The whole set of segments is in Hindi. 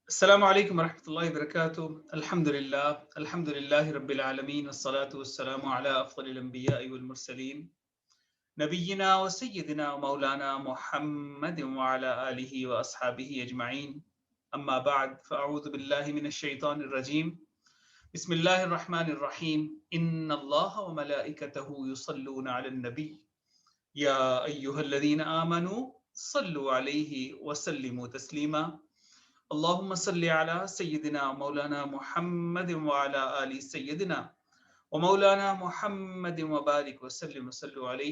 अस्सलामु अलैकुम वरहमतुल्लाहि वबरकातुहू। अल्हम्दुलिल्लाहि रब्बिल आलमीन वस्सलातु वस्सलामु अला अफ़ज़लिल अंबियाइ वल मुरसलीन नबिय्यिना व सय्यिदिना व मौलाना मुहम्मदिन व अला आलिहि व अस्हाबिहि अजमईन। अम्मा बअद फ़अऊज़ु बिल्लाहि मिनश शैतानिर रजीम। बिस्मिल्लाहिर रहमानिर रहीम। इन्नल्लाहा व मलाइकतहु युसल्लूना अलन नबी या अय्युहल्लज़ीना आमनू सल्लु अलैहि व सल्लिमू तस्लीमा। अल्लाहुम्मा सल्लि अला सय्यिदिना मौलाना मुहम्मदिन व अला आलि सय्यिदिना व मौलाना मुहम्मदिन व बारिक व सल्लिम व सल्लु अलैहि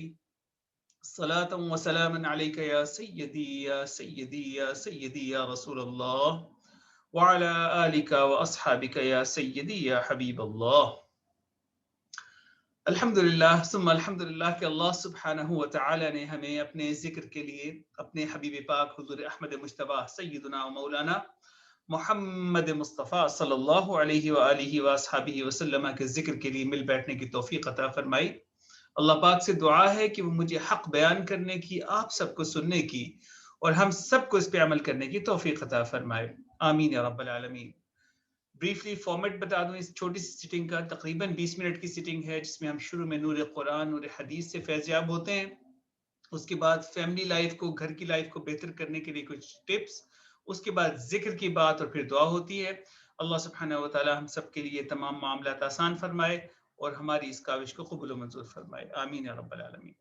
सलातन व सलामन अलैका या सय्यदी या सय्यदी या सय्यदी या रसूल अल्लाह व अला आलिका व अस्हाबिका या सय्यदी या हबीब अल्लाह। अल्हम्दुलिल्लाह सुम्मा अल्हम्दुलिल्लाह कि अल्लाह सुब्हानहू व तआला ने हमें अपने ज़िक्र के लिए अपने हबीब पाक हुज़ूर अहमद मुज्तबा सय्यदुना व मौलाना मोहम्मद मुस्तफ़ा सल्लल्लाहु अलैहि व आलिहि व अस्हाबिहि वसल्लम के ज़िक्र के लिए मिल बैठने की तौफ़ीक़ अता फ़रमाई। अल्लाह पाक से दुआ है कि वो मुझे हक़ बयान करने की, आप सबको सुनने की और हम सबको इस पे अमल करने की तौफ़ीक़ अता फ़रमाए। आमीन या रब्बल आलमीन। ब्रीफली फॉर्मेट बता दूं इस छोटी सी सिटिंग का। तकरीबन 20 मिनट की सिटिंग है जिसमें हम शुरू में नूर कुरान नूर हदीस से फैज़याब होते हैं। उसके बाद फैमिली लाइफ को, घर की लाइफ को बेहतर करने के लिए कुछ टिप्स, उसके बाद जिक्र की बात और फिर दुआ होती है। अल्लाह सुब्हानहू व तआला हम सब के लिए तमाम मामलात आसान फरमाए और हमारी इस काविश को कबूल व मंजूर फरमाए। आमीन या रब्बल आलमीन।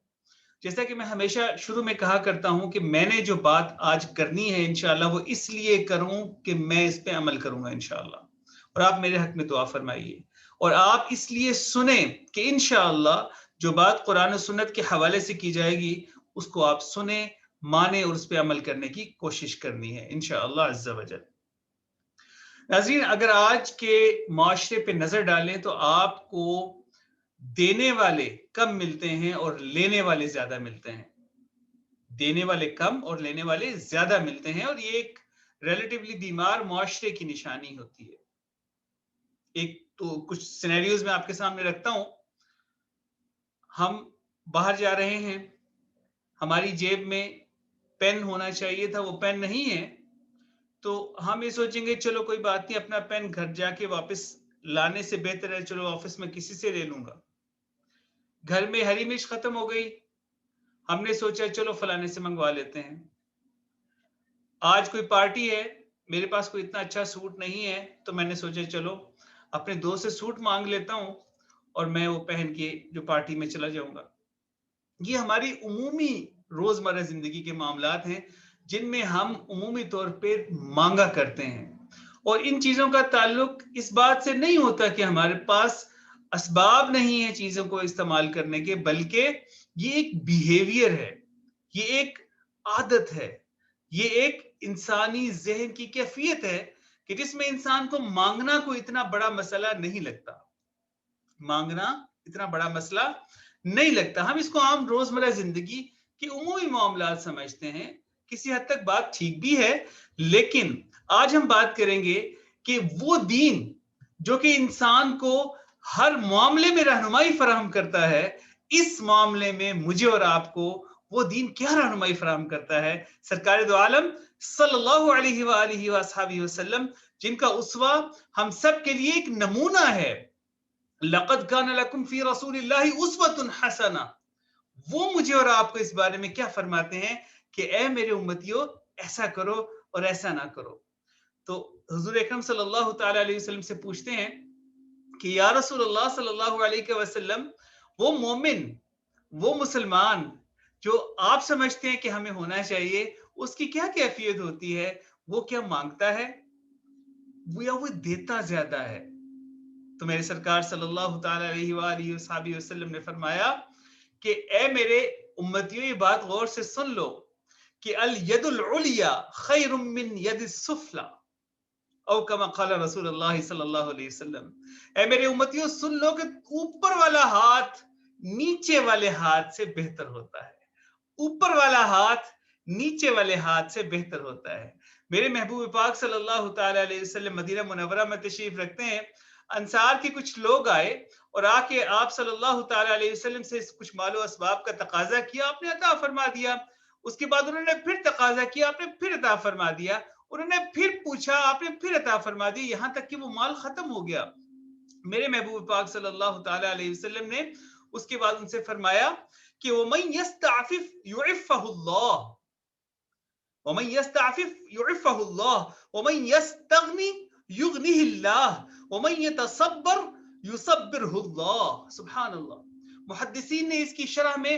जैसा कि मैं हमेशा शुरू में कहा करता हूं कि मैंने जो बात आज करनी है इंशाअल्लाह वो इसलिए करूं कि मैं इस पे अमल करूंगा इंशाअल्लाह, और आप मेरे हक में दुआ फरमाइए। और आप इसलिए सुने कि इंशाअल्लाह जो बात कुरान और सुन्नत के हवाले से की जाएगी उसको आप सुने, माने और उस पर अमल करने की कोशिश करनी है इंशाअल्लाह अज़्ज़ा वजल। नाज़रीन, अगर आज के माशरे पे नजर डालें तो आपको देने वाले कम मिलते हैं और लेने वाले ज्यादा मिलते हैं। देने वाले कम और लेने वाले ज्यादा मिलते हैं, और ये एक रिलेटिवली बीमार माशरे की निशानी होती है। एक तो कुछ सिनेरियोज में आपके सामने रखता हूं। हम बाहर जा रहे हैं, हमारी जेब में पेन होना चाहिए था, वो पेन नहीं है, तो हम ये सोचेंगे चलो कोई बात नहीं, अपना पेन घर जाके वापस लाने से बेहतर है चलो ऑफिस में किसी से ले लूंगा। घर में हरी मिर्च खत्म हो गई, हमने सोचा चलो फलाने से मंगवा लेते हैं। आज कोई पार्टी है, मेरे पास कोई इतना अच्छा सूट नहीं है, तो मैंने सोचा चलो अपने दोस्त से सूट मांग लेता हूं और मैं वो पहन के जो पार्टी में चला जाऊंगा। ये हमारी उमूमी रोजमर्रा जिंदगी के मामलात हैं जिनमें हम उमूमी तौर पे मांगा करते हैं, और इन चीजों का ताल्लुक इस बात से नहीं होता कि हमारे पास असबाब नहीं है चीजों को इस्तेमाल करने के, बल्कि ये एक बिहेवियर है, ये एक आदत है, ये एक इंसानी ज़हन की कैफियत है कि जिसमें इंसान को मांगना कोई इतना बड़ा मसला नहीं लगता। मांगना इतना बड़ा मसला नहीं लगता। हम इसको आम रोजमर्रा जिंदगी के उमूमी मामलात समझते हैं। किसी हद तक बात ठीक भी है, लेकिन आज हम बात करेंगे कि वो दीन जो कि इंसान को हर मामले में रहनुमाई फराहम करता है, इस मामले में मुझे और आपको वो दीन क्या रहनुमाई फराहम करता है। सरकार दो आलम सल्लल्लाहु अलैहि व आलिहि व अस्हाबिहि वसल्लम, जिनका उसवा हम सब के लिए एक नमूना है। लक़द कान लकुम फी रसूलिल्लाहि उस्वतुन हसना, वो मुझे और आपको इस बारे में क्या फरमाते हैं कि ए मेरे उम्मतियों, ऐसा करो और ऐसा ना करो। तो हुजूर अकरम सल्लल्लाहु तआला अलैहि वसल्लम से पूछते हैं कि या रसूलल्लाह सल्लल्लाहु अलैहि वसल्लम, वो मोमिन, वो मुसलमान जो आप समझते हैं कि हमें होना चाहिए, उसकी क्या कैफियत होती है? वो क्या मांगता है या वो देता ज्यादा है? तो मेरे सरकार सल्लल्लाहु तआला अलैहि व आलिहि वसल्लम ने फरमाया कि ए मेरे उम्मतियों, ये बात गौर से सुन लो कि अल यदुल उलिया खैरुम मिन यदिस सुफला, औ कमा क़ाला रसूलुल्लाह सल्लल्लाहु अलैहि वसल्लम। ए मेरे उम्मतियों, सुन लो कि ऊपर वाला हाथ नीचे वाले हाथ से बेहतर होता है। ऊपर वाला हाथ नीचे वाले हाथ से बेहतर होता है। मेरे महबूब पाक सल्लल्लाहु तआला अलैहि वसल्लम मदीना मुनव्वरा में तशरीफ रखते हैं। अंसार के कुछ लोग आए और आके आप सल्लल्लाहु तआला अलैहि वसल्लम से कुछ मालो असबाब का तकाजा किया, आपने अता फरमा दिया। उसके बाद उन्होंने फिर तकाजा किया, आपने फिर अता फरमा दिया। उन्होंने फिर पूछा, आपने फिर अता फरमा दी, यहां तक कि वो माल खत्म हो गया। मेरे महबूब पाक सल्लल्लाहु ताला अलैहि वसल्लम ने उसके बाद उनसे फरमाया कि वमन यस्तअफिफ युइफ़हुल्लाह, वमन यस्तअफिफ युइफ़हुल्लाह वमन यस्तगनी युगनिहिल्लाह वमन यतसब्बर युसब्बिरहुल्लाह। सुभान अल्लाह। मुहद्दिसीन ने इसकी शरह में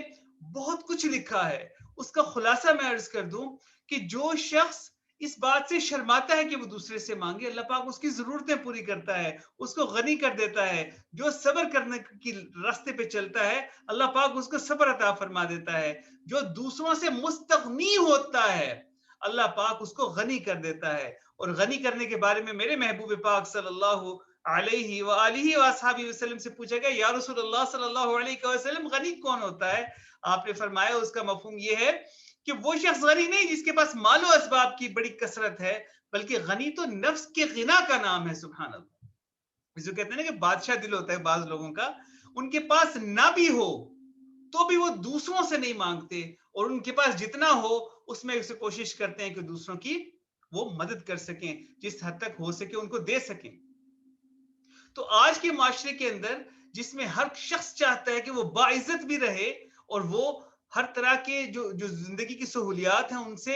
बहुत कुछ लिखा है, उसका खुलासा मैं अर्ज कर दूं कि जो शख्स इस बात से शर्माता है कि वो दूसरे से मांगे, अल्लाह पाक उसकी जरूरतें पूरी करता है, उसको गनी कर देता है। जो सब्र करने की रास्ते पे चलता है, अल्लाह पाक उसको सब्र अता फरमा देता है। जो दूसरों से मुस्तगनी होता है, अल्लाह पाक उसको गनी कर देता है। और गनी करने के बारे में मेरे महबूब पाक सल्लल्लाहु अलैहि व आलिहि व अस्हाबी वसल्लम से पूछा गया, या रसूलल्लाह सल्लल्लाहु अलैहि वसल्लम गनी कौन होता है? आपने फरमाया उसका मफहूम ये है कि वो शख्स गनी नहीं जिसके पास मालो असबाब की बड़ी कसरत है, बल्कि गनी तो नफ्स के गिना का नाम है। सुभान अल्लाह। जो कहते हैं ना कि बादशाह दिल होता है बाज लोगों का, उनके पास ना भी हो तो भी वो दूसरों से नहीं मांगते, और उनके पास जितना हो उसमें उसे कोशिश करते हैं कि दूसरों की वो मदद कर सकें, जिस हद तक हो सके उनको दे सकें। तो आज के माशरे के अंदर जिसमें हर शख्स चाहता है कि वो बाइज्जत भी रहे और वो हर तरह के जो जो जिंदगी की सहूलियात हैं उनसे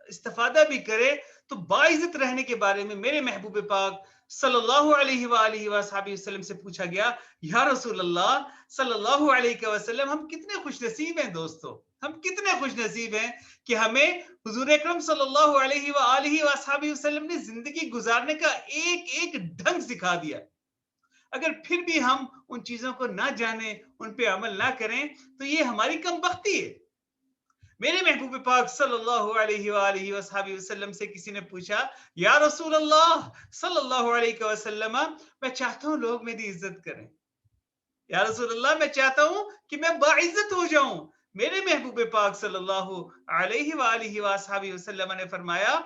इस्तेफादा भी करे, तो बाइज्जत रहने के बारे में मेरे महबूब पाक सल्लल्लाहु अलैहि वसल्लम से पूछा गया, या रसूल अल्लाह सल्लल्लाहु अलैहि वसल्लम, हम कितने खुशनसीब हैं दोस्तों, हम कितने खुशनसीब हैं कि हमें हुजूर अकरम सल्लल्लाहु अलैहि वसल्लम ने जिंदगी गुजारने का एक एक ढंग सिखा दिया। अगर फिर भी हम उन चीजों को ना जाने, उन पे अमल ना करें, तो ये हमारी कमबख्ती है। मेरे महबूब पाक सल्लल्लाहु अलैहि वसल्लम से किसी ने पूछा, या रसूल अल्लाह सल्लल्लाहु अलैहि वसल्लम, मैं चाहता हूं लोग मेरी इज्जत करें, या रसूल अल्लाह मैं चाहता हूं कि मैं बाइज्जत हो जाऊं। मेरे महबूब पाक सल्लल्लाहु अलैहि वसल्लम ने फरमाया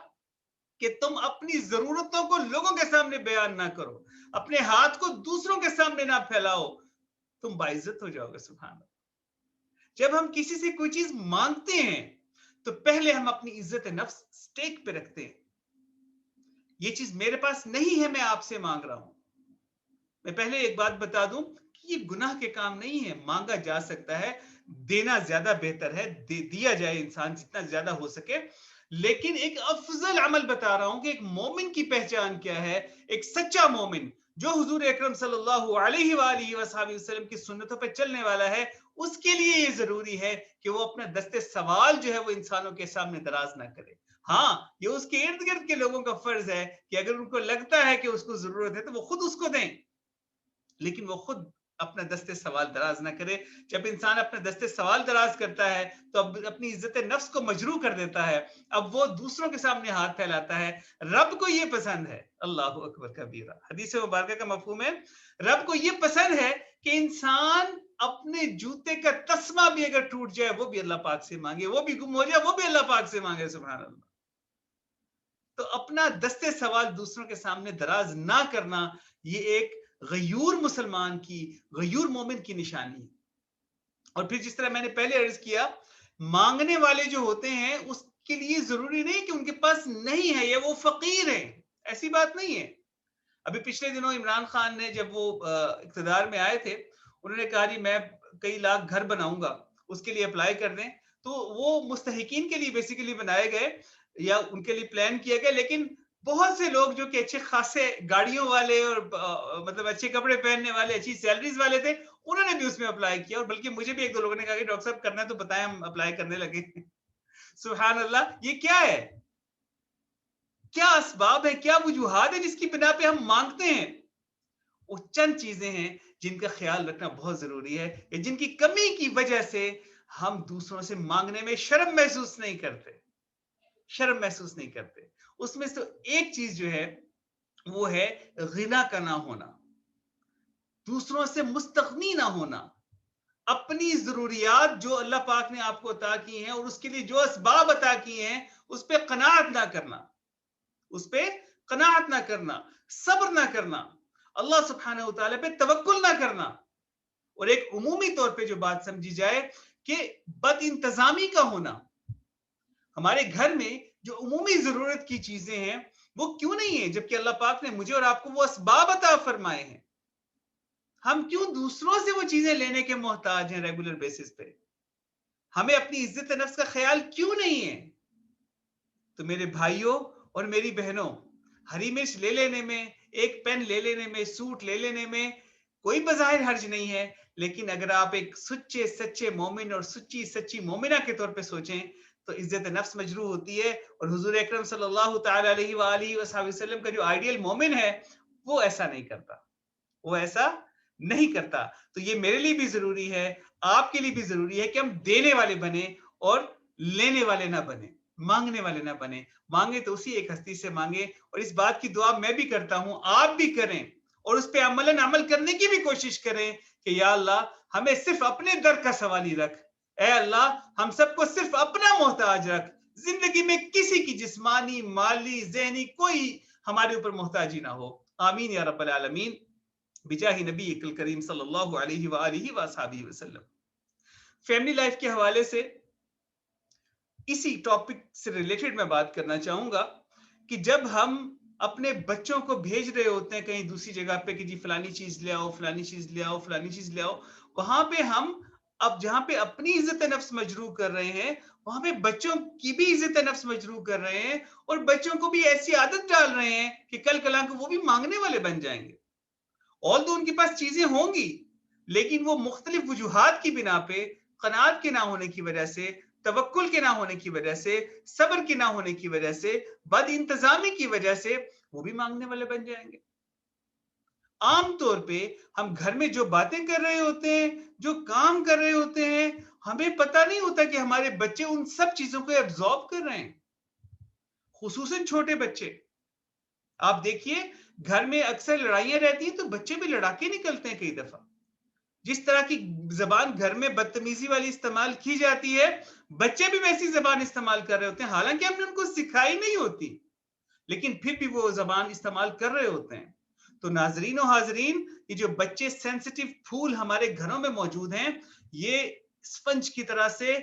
कि तुम अपनी जरूरतों को लोगों के सामने बयान ना करो, अपने हाथ को दूसरों के सामने ना फैलाओ, तुम बाइज्जत हो जाओगे। सुभान अल्लाह। जब हम किसी से कोई चीज मांगते हैं तो पहले हम अपनी इज्जत नफ्स स्टेक पे रखते हैं। ये चीज मेरे पास नहीं है, मैं आपसे मांग रहा हूं। मैं पहले एक बात बता दूं कि ये गुनाह के काम नहीं है, मांगा जा सकता है, देना ज्यादा बेहतर है, दिया जाए इंसान जितना ज्यादा हो सके। लेकिन एक अफजल अमल बता रहा हूं कि एक मोमिन की पहचान क्या है। एक सच्चा मोमिन जो हुजूर अकरम सल्लल्लाहु अलैहि वसल्लम की सुन्नतों पर चलने वाला है, उसके लिए ये जरूरी है कि वो अपना दस्ते सवाल जो है वो इंसानों के सामने दराज ना करे। हाँ, ये उसके इर्द गिर्द के लोगों का फर्ज है कि अगर उनको लगता है कि उसको जरूरत है तो वो खुद उसको दें, लेकिन वो खुद अपना दस्ते सवाल दराज ना करे। जब इंसान अपने दस्ते सवाल दराज करता है तो अब अपनी इज्जत नफ्स को मजरू कर देता है, अब वो दूसरों के सामने हाथ फैलाता है। रब को ये पसंद है, अल्लाह अकबर कबीरा, हदीस मुबारक का मफहूम है, रब को ये पसंद है कि इंसान अपने जूते का तस्मा भी अगर टूट जाए वो भी अल्लाह पाक से मांगे, वो भी गुम हो जाए वो भी अल्लाह पाक से मांगे। सुभान अल्लाह। तो अपना दस्ते सवाल दूसरों के सामने दराज ना करना, ये एक गयूर मुसलमान की, गयूर मोमिन की निशानी है। और फिर जिस तरह मैंने पहले अर्ज किया, मांगने वाले जो होते हैं उसके लिए जरूरी नहीं कि उनके पास नहीं है या वो फकीर है, ऐसी बात नहीं है। अभी पिछले दिनों इमरान खान ने जब वो इक्तदार में आए थे, उन्होंने कहा जी मैं कई लाख घर बनाऊंगा, उसके लिए अप्लाई कर दें। तो वो मुस्तहिकीन के लिए बेसिकली बनाए गए या उनके लिए प्लान किया गया, लेकिन बहुत से लोग जो कि अच्छे खासे गाड़ियों वाले और मतलब अच्छे कपड़े पहनने वाले, अच्छी सैलरीज वाले थे, उन्होंने भी उसमें अप्लाई किया। और बल्कि मुझे भी एक दो लोगों ने कहा कि डॉक्टर साहब करना है तो बताएं, हम अप्लाई करने लगे। सुभान अल्लाह। ये क्या है, क्या असबाब है, क्या वजूहात है जिसकी बिना पे हम मांगते हैं? वो चंद चीजें हैं जिनका ख्याल रखना बहुत जरूरी है, या जिनकी कमी की वजह से हम दूसरों से मांगने में शर्म महसूस नहीं करते, शर्म महसूस नहीं करते। उसमें से एक चीज जो है वो है गिना का ना होना, दूसरों से मुस्तगनी ना होना, अपनी जरूरियात जो अल्लाह पाक ने आपको अता की हैं और उसके लिए जो असबाब अता किए हैं उस पर कनाअत ना करना, उस पे कनाअत ना करना, सब्र ना करना, अल्लाह सुब्हानहू तआला पे तवक्कुल ना करना। और एक उमूमी तौर पे जो बात समझी जाए कि बद इंतजामी का होना, हमारे घर में जो उमूमी जरूरत की चीजें हैं वो क्यों नहीं है, जबकि अल्लाह पाक ने मुझे और आपको वो असबाब अता फरमाए हैं। हम क्यों दूसरों से वो चीजें लेने के मोहताज हैं रेगुलर बेसिस पे? हमें अपनी इज्जत नफ्स का ख्याल क्यों नहीं है? तो मेरे भाइयों और मेरी बहनों, हरी मिर्च ले लेने में, एक पेन ले लेने में, सूट ले लेने में कोई बज़ाहिर हर्ज नहीं है, लेकिन अगर आप एक सच्चे सच्चे मोमिन और सच्ची सच्ची मोमिना के तौर पे सोचें तो इज्जत नफ्स मजरू होती है। और हुजूर अकरम सल्लल्लाहु तआला अलैहि व आलिहि वसल्लम का जो आइडियल मोमिन है वो ऐसा नहीं करता, वो ऐसा नहीं करता। तो ये मेरे लिए भी जरूरी है, आपके लिए भी जरूरी है कि हम देने वाले बने और लेने वाले ना बने, मांगने वाले ना बने। मांगे तो उसी एक हस्ती से मांगे, और इस बात की दुआ मैं भी करता हूं, आप भी करें और उस पर अमलन अमल करने की भी कोशिश करें कि या अल्लाह हमें सिर्फ अपने दर का सवाली रख, ए अल्लाह हम सबको सिर्फ अपना मोहताज रख, जिंदगी में किसी की जिस्मानी माली जहनी कोई हमारे ऊपर मोहताजी ना हो। आमीन या रब्बल आलमीन बिजाही नबी करीम सल्लल्लाहु अलैहि व आलिहि वसल्लम। फैमिली लाइफ के हवाले से इसी टॉपिक से रिलेटेड मैं बात करना चाहूंगा कि जब हम अपने बच्चों को भेज रहे होते हैं कहीं दूसरी जगह पे कि जी फलानी चीज ले आओ, फलानी चीज ले आओ, फलानी चीज ले आओ, वहां पे हम अब जहां पे अपनी इज्जत नफ्स मजरू कर रहे हैं, वहां पे बच्चों की भी इज्जत नफ्स मजरू कर रहे हैं और बच्चों को भी ऐसी आदत डाल रहे हैं कि कल कल को वो भी मांगने वाले बन जाएंगे। ऑल तो उनके पास चीजें होंगी, लेकिन वो मुख्तलिफ वजूहात की बिना पे, कनात के ना होने की वजह से, तवक्कुल के ना होने की वजह से, सब्र के ना होने की वजह से, बद इंतजामी की वजह से वो भी मांगने वाले बन जाएंगे। आमतौर पे हम घर में जो बातें कर रहे होते हैं, जो काम कर रहे होते हैं, हमें पता नहीं होता कि हमारे बच्चे उन सब चीजों को एब्जॉर्ब कर रहे हैं, खुसूसन छोटे बच्चे। आप देखिए घर में अक्सर लड़ाइयां रहती हैं तो बच्चे भी लड़ाके निकलते हैं कई दफा। जिस तरह की जबान घर में बदतमीजी वाली इस्तेमाल की जाती है, बच्चे भी वैसी जबान इस्तेमाल कर रहे होते हैं, हालांकि हमने उनको सिखाई नहीं होती, लेकिन फिर भी वो जबान इस्तेमाल कर रहे होते हैं। तो नाजरीन और हाजरीन, ये जो बच्चे सेंसिटिव फूल हमारे घरों में मौजूद हैं, ये स्पंज की तरह से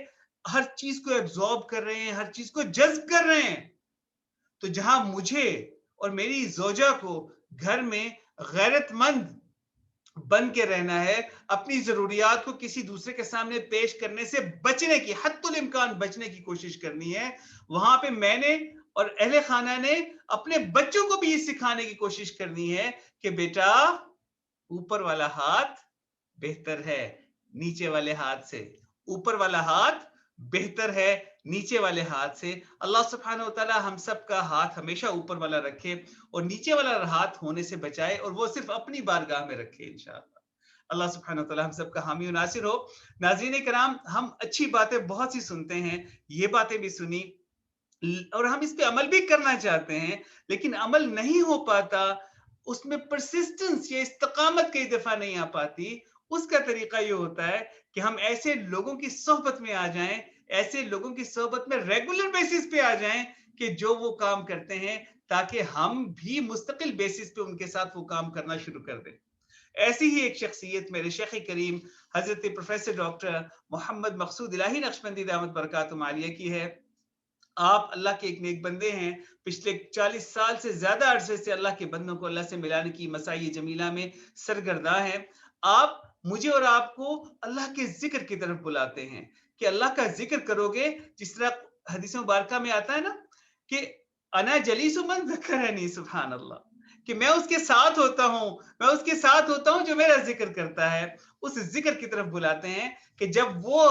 हर चीज को एब्जॉर्ब कर रहे हैं, हर चीज को जज्ब कर रहे हैं। तो जहां मुझे और मेरी जोजा को घर में गैरतमंद बन के रहना है, अपनी जरूरियात को किसी दूसरे के सामने पेश करने से बचने की, हद्दुल इम्कान बचने की कोशिश करनी है, वहां पे मैंने और अहले खाना ने अपने बच्चों को भी ये सिखाने की कोशिश करनी है कि बेटा ऊपर वाला हाथ बेहतर है नीचे वाले हाथ से, ऊपर वाला हाथ बेहतर है नीचे वाले हाथ से। अल्लाह सुब्हानहू व तआला हम सब का हाथ हमेशा ऊपर वाला रखे और नीचे वाला हाथ होने से बचाए, और वो सिर्फ अपनी बारगाह में रखे इंशाअल्लाह। अल्लाह सुब्हानहू व तआला हम सब का हामी और नासिर हो। नाज़रीन किराम, हम अच्छी बातें बहुत सी सुनते हैं, ये बातें भी सुनी और हम इस पे अमल भी करना चाहते हैं, लेकिन अमल नहीं हो पाता, उसमें परसिस्टेंस या इस्तकामत कई दफा नहीं आ पाती। उसका तरीका ये होता है कि हम ऐसे लोगों की सोहबत में आ जाएं, ऐसे लोगों की सोहबत में रेगुलर बेसिस पे आ जाएं कि जो वो काम करते हैं, ताकि हम भी मुस्तकिल बेसिस पे उनके साथ वो काम करना शुरू कर दें। ऐसी ही एक शख्सियत मेरे शेख करीम हजरत प्रोफेसर डॉक्टर मोहम्मद मकसूद इलाही नक्शबंदी दामत बरकातुहू आलिया की है। आप अल्लाह के एक नेक बंदे हैं, पिछले 40 साल से ज्यादा अरसे से अल्लाह के बंदों को अल्लाह से मिलाने की मसाई जमीला में सरगर्दा हैं। आप मुझे और आपको अल्लाह के जिक्र की तरफ बुलाते हैं कि अल्लाह का जिक्र करोगे, जिस तरह हदीस मुबारका में आता है ना कि अना जलीसु मन ज़करनी, सुभान अल्लाह, कि मैं उसके साथ होता हूँ, मैं उसके साथ होता हूँ जो मेरा जिक्र करता है। उस जिक्र की तरफ बुलाते हैं कि जब वो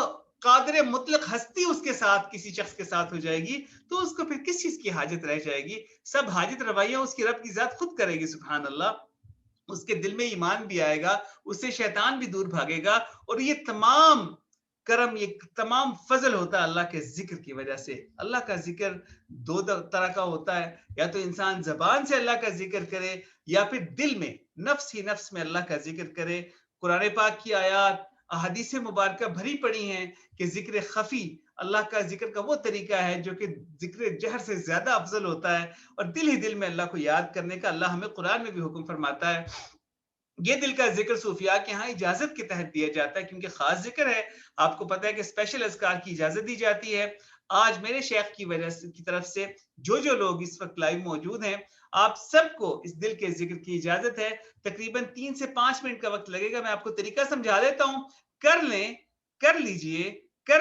कादिर मुतलक हस्ती उसके साथ, किसी शख्स के साथ हो जाएगी, तो उसको फिर किस चीज की हाजत रह जाएगी? सब हाजत रवाइयां उसकी रब की जात खुद करेगी, सुभान अल्लाह। उसके दिल में ईमान भी आएगा, उससे शैतान भी दूर भागेगा, और ये तमाम करम, ये तमाम फजल होता है अल्लाह के जिक्र की वजह से। अल्लाह का जिक्र दो तरह का होता है, या तो इंसान जबान से अल्लाह का जिक्र करे, या फिर दिल में नफ्स ही नफ्स में अल्लाह का जिक्र करे। कुरान पाक की आयात अहादीस मुबारक भरी पड़ी हैं कि जिक्र खफी, अल्लाह का जिक्र का वो तरीका है जो कि जिक्र जहर से ज्यादा अफजल होता है, और दिल ही दिल में अल्लाह को याद करने का अल्लाह हमें कुरान में भी हुक्म फरमाता है। ये दिल का जिक्र सूफिया के यहाँ इजाजत के तहत दिया जाता है, क्योंकि खास जिक्र है। आपको पता है कि स्पेशल अज़कार की इजाजत दी जाती है। आज मेरे शेख की वजह से की तरफ से जो लोग इस वक्त लाइव मौजूद हैं, आप सबको इस दिल के जिक्र की इजाजत है। तकरीबन 3 से 5 मिनट का वक्त लगेगा। मैं आपको तरीका समझा देता हूं, कर लें, कर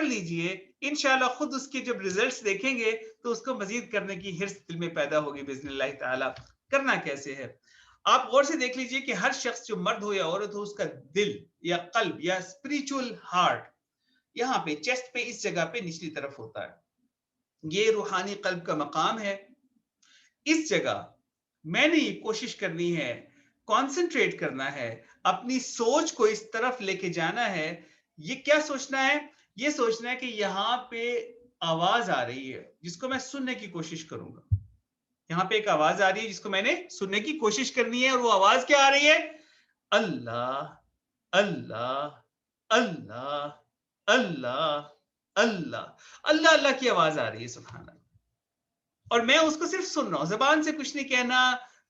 लीजिए। इंशाल्लाह खुद उसके जब रिजल्ट्स देखेंगे तो उसको मजीद करने की हिर्स दिल में पैदा होगी बिस्मिल्लाह ताला। करना कैसे है, आप गौर से देख लीजिए कि हर शख्स, जो मर्द हो या औरत हो, उसका दिल या कल्ब या स्पिरिचुअल हार्ट यहाँ पे चेस्ट पे, इस जगह पे निचली तरफ होता है। ये रूहानी कल्ब का मकाम है। इस जगह मैंने ये कोशिश करनी है, कंसंट्रेट करना है, अपनी सोच को इस तरफ लेके जाना है। ये क्या सोचना है, ये सोचना है कि यहाँ पे आवाज आ रही है जिसको मैं सुनने की कोशिश करूंगा। यहाँ पे एक आवाज आ रही है जिसको मैंने सुनने की कोशिश करनी है, और वो आवाज क्या आ रही है? अल्लाह अल्लाह अल्लाह अल्लाह अल्लाह अल्लाह अल्लाह की आवाज आ रही है। सुभान अल्लाह। और मैं उसको सिर्फ सुन रहा हूं, जबान से कुछ नहीं कहना,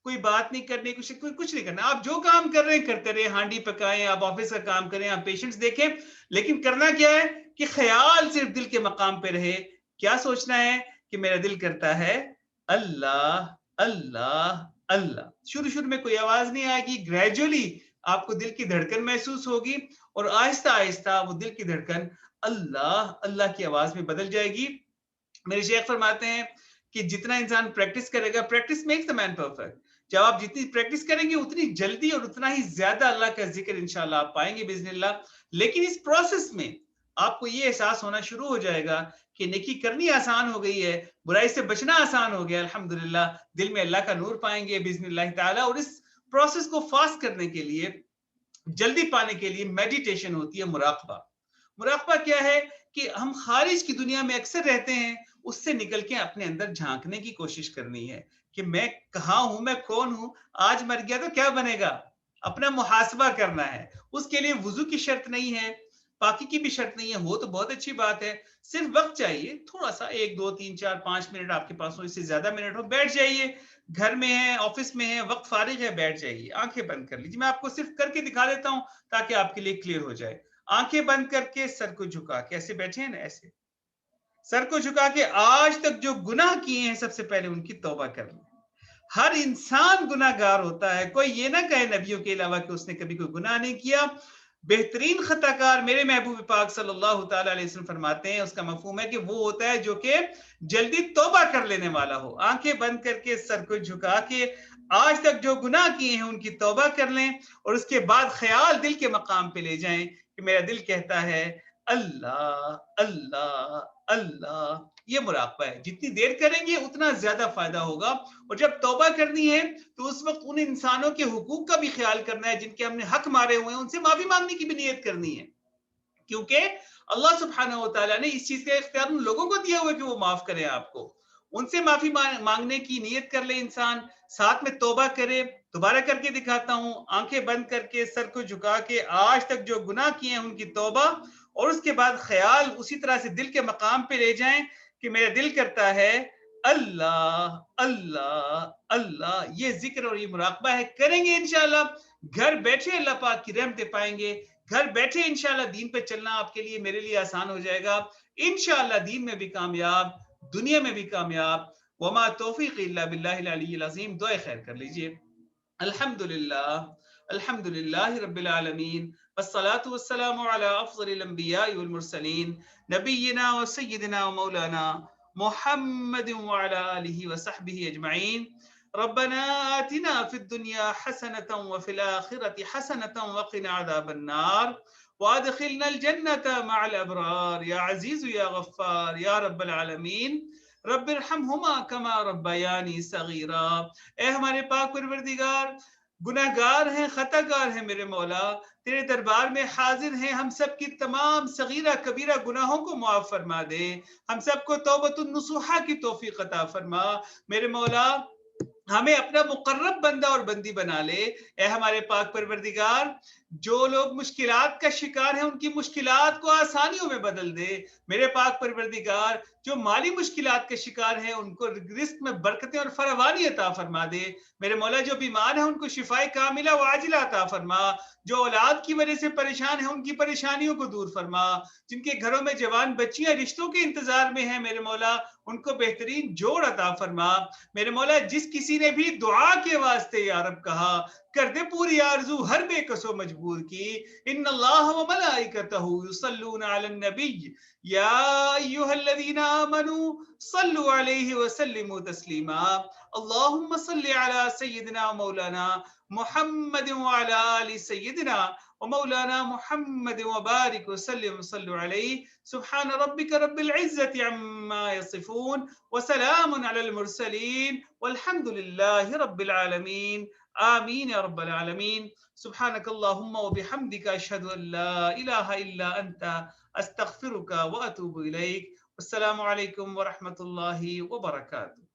कोई बात नहीं करनी, कुछ नहीं करना। आप जो काम कर रहे हैं करते रहे, हांडी पकाएं, आप ऑफिस का काम करें, आप पेशेंट्स देखें, लेकिन करना क्या है कि ख्याल सिर्फ दिल के मकाम पे रहे। क्या सोचना है कि मेरा दिल करता है अल्लाह अल्लाह अल्लाह। शुरू शुरू में कोई आवाज नहीं आएगी, ग्रेजुअली आपको दिल की धड़कन महसूस होगी, और आहिस्ता आहिस्ता वो दिल की धड़कन अल्लाह अल्लाह की आवाज में बदल जाएगी। मेरे शेख फरमाते हैं कि जितना इंसान प्रैक्टिस करेगा, practice makes the man perfect. जब आप जितनी प्रैक्टिस करेंगे उतनी जल्दी और उतना ही ज्यादा अल्लाह का जिक्र इंशाल्लाह आप पाएंगे बिस्मिल्लाह। लेकिन इस प्रोसेस में आपको ये एहसास होना शुरू हो जाएगा कि नेकी करनी आसान हो गई है, बुराई से बचना आसान हो गया अल्हम्दुलिल्लाह। दिल में अल्लाह का नूर पाएंगे बिस्मिल्लाह ताला। और इस प्रोसेस को फास्ट करने के लिए, जल्दी पाने के लिए मेडिटेशन होती है, मुराकबा। मुराकबा क्या है कि हम खारिज की दुनिया में अक्सर रहते हैं, उससे निकल के अपने अंदर झांकने की कोशिश करनी है कि मैं कहाँ हूं, मैं कौन हूं, आज मर गया तो क्या बनेगा। अपना मुहासबा करना है। उसके लिए वुजू की शर्त नहीं है, पाकी की भी शर्त नहीं है, वो तो बहुत अच्छी बात है। सिर्फ वक्त चाहिए थोड़ा सा, 1 2 3 4 5 मिनट आपके पास हो, इससे ज्यादा मिनट हो, बैठ जाइए। घर में है, ऑफिस में है, वक्त फारिग है, बैठ जाइए, आंखें बंद कर लीजिए। मैं आपको सिर्फ करके दिखा देता हूं ताकि आपके लिए क्लियर हो जाए। आंखें बंद करके सर को झुका के ऐसे बैठे हैं ना, ऐसे सर को झुका के आज तक जो गुनाह किए हैं सबसे पहले उनकी तौबा कर लें। हर इंसान गुनाहगार होता है, कोई ये ना कहे नबियों के अलावा कि उसने कभी कोई गुनाह नहीं किया। बेहतरीन खताकार मेरे महबूब पाक सल्लल्लाहु ताला अलैहि वसल्लम फरमाते हैं, उसका मफहूम है कि वो होता है जो कि जल्दी तौबा कर लेने वाला हो। आंखें बंद करके सर को झुका के आज तक जो गुनाह किए हैं उनकी तौबा कर लें, और उसके बाद ख्याल दिल के मकाम पे ले जाएं कि मेरा दिल कहता है अल्लाह अल्लाह अल्लाह। ये मुराकबा है, जितनी देर करेंगे उतना ज्यादा फायदा होगा। और जब तौबा करनी है तो उस वक्त उन इंसानों के हुकूक का भी ख्याल करना है जिनके हमने हक मारे हुए हैं, उनसे माफी मांगने की भी नियत करनी है, क्योंकि अल्लाह सुब्हानहू व तआला ने इस चीज का इख्तियार उन लोगों को दिया हुआ है कि वो माफ करें आपको। उनसे माफी मांगने की नियत कर ले इंसान, साथ में तौबा करे। दोबारा करके दिखाता हूं, आंखें बंद करके सर को झुका के आज तक जो गुनाह किए हैं उनकी तौबा, और उसके बाद ख्याल उसी तरह से दिल के मकाम पे ले जाएं कि मेरा दिल करता है अल्लाह अल्लाह अल्लाह। ये जिक्र और ये मुराकबा है, करेंगे इंशाल्लाह घर बैठे अल्लाह पाक की रहमतें पाएंगे। घर बैठे इंशाल्लाह दीन पे चलना आपके लिए, मेरे लिए आसान हो जाएगा इंशाल्लाह। दीन में भी कामयाब, दुनिया में भी कामयाब। वमा तौफीक इल्ला बिल्लाहिल अलीय्यिल अज़ीम। दुआ खैर कर लीजिए। अल्हम्दुलिल्लाह अल्हम्दुलिल्लाहि रब्बिल आलमीन, वस्सलातु वस्सलामु अला अफ़ज़लिल अंबियाइ वल मुरसलीन, नबिय्यिना व सय्यिदिना व मौलाना मुहम्मद व अला आलिहि व सहबिहि अजमईन। रब्बना आतिना फिद दुनिया हसनतन व फिल आखिरति हसनतन व क़िना अज़ाबन्नार व अदखिलनल जन्नत मअल अबरार या अज़ीज़ या गफ़्फ़ार या रब्बल आलमीन। रब्बिरहमहुमा कमा रब्बयानी सगीरा। ए हमारे पाक परवरदिगार, गुनाहगार हैं, खताकार हैं मेरे मौला, तेरे दरबार में हाजिर हैं। हम सब की तमाम सगीरा कबीरा गुनाहों को माफ फरमा दे। हम सबको तौबतुन नसूहा की तौफीक अता फरमा मेरे मौला। हमें अपना मुकर्रब बंदा और बंदी बना ले। ए हमारे पाक परवरदिगार, जो लोग मुश्किलात का शिकार हैं उनकी मुश्किलात को आसानियों में बदल दे। मेरे पाक परवरदिगार, जो माली मुश्किलात के शिकार हैं उनको रिस्क में बरकतें और फरावानी अता फरमा दे। मेरे मौला, जो बीमार हैं उनको शिफाए कामिला व आजिला अता फरमा। जो औलाद की वजह से परेशान हैं उनकी परेशानियों को दूर फरमा। जिनके घरों में जवान बच्चियां रिश्तों के इंतजार में हैं, मेरे मौला उनको बेहतरीन जोड़ अता फरमा। मेरे मौला, जिस किसी ने भी दुआ के वास्ते या रब कहा, कर दे पूरी आरजू हर बेकसो मजबूर की। इन्नल्लाह व मलाइकतहु युसल्लूना अलन नबी या अय्युहल्लज़ीना आमनू सल्लु अलैहि व सल्लिमू तस्लीमा। अल्लाहुम्मा सल्लि अला सय्यिदिना व मौलाना मुहम्मद व अला आलि सय्यिदिना व मौलाना मुहम्मद व बारिक व सल्लिम व सल्लु अलैहि। सुब्हान रब्बिक रब्बिल इज्जति अम्मा यसिफून व सलामुन अलल मुरसलीन वल्हम्दुलिल्लाहि रब्बिल आलमीन। आमीन या रब्बल आलमीन। सुब्हानक अल्लाहुम्मा व बिहम्दिक अशहदु अन ला इलाहा इल्ला अंता अस्तगफिरुका व अतूबु इलैक। अस्सलामु अलैकुम व रहमतुल्लाहि व बरकातुहू।